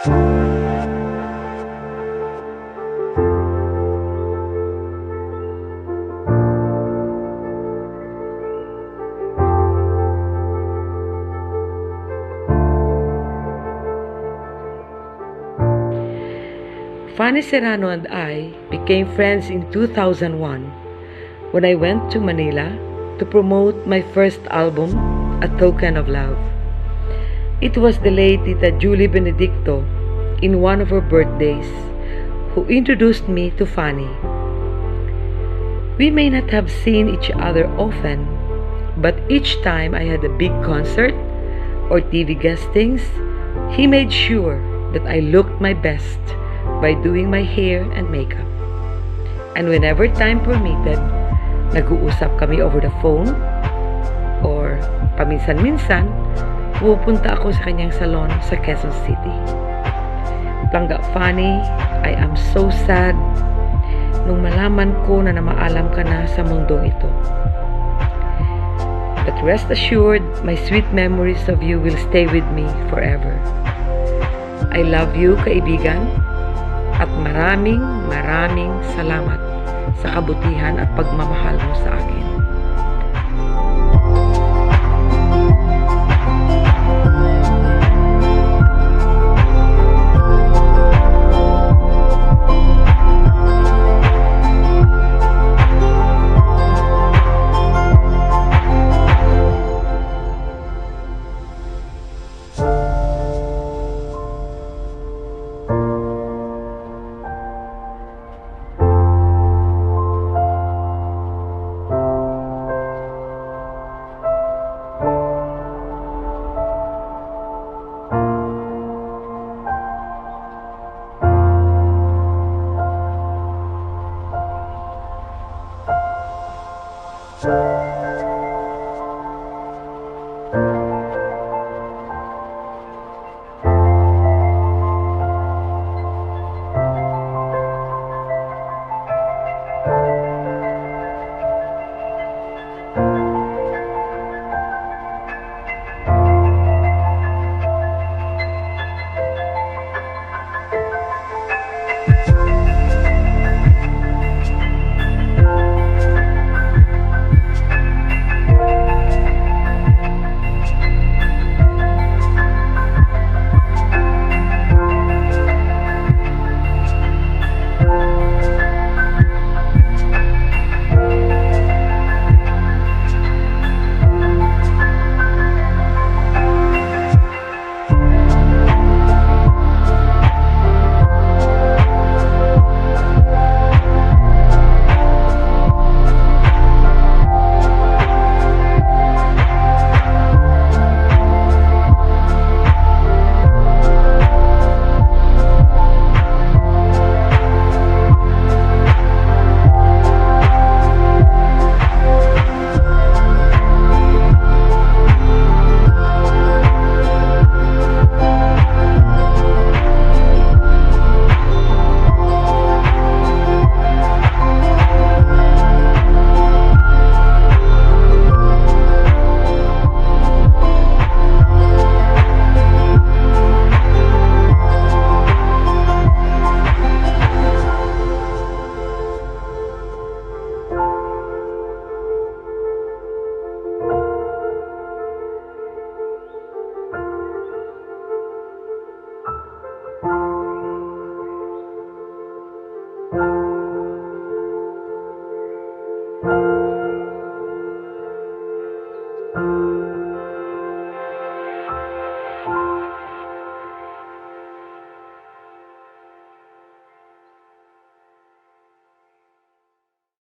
Fanny Serrano and I became friends in 2001 when I went to Manila to promote my first album, A Token of Love. It was the late Tita Julie Benedicto, in one of her birthdays, who introduced me to Fanny. We may not have seen each other often, but each time I had a big concert or TV guestings, he made sure that I looked my best by doing my hair and makeup. And whenever time permitted, nag-uusap kami over the phone or paminsan-minsan, pupunta ako sa kanyang salon sa Quezon City. Langga Fanny, I am so sad nung malaman ko na namaalam ka na sa mundong ito. But rest assured, my sweet memories of you will stay with me forever. I love you, kaibigan, at maraming salamat sa kabutihan at pagmamahal mo sa akin.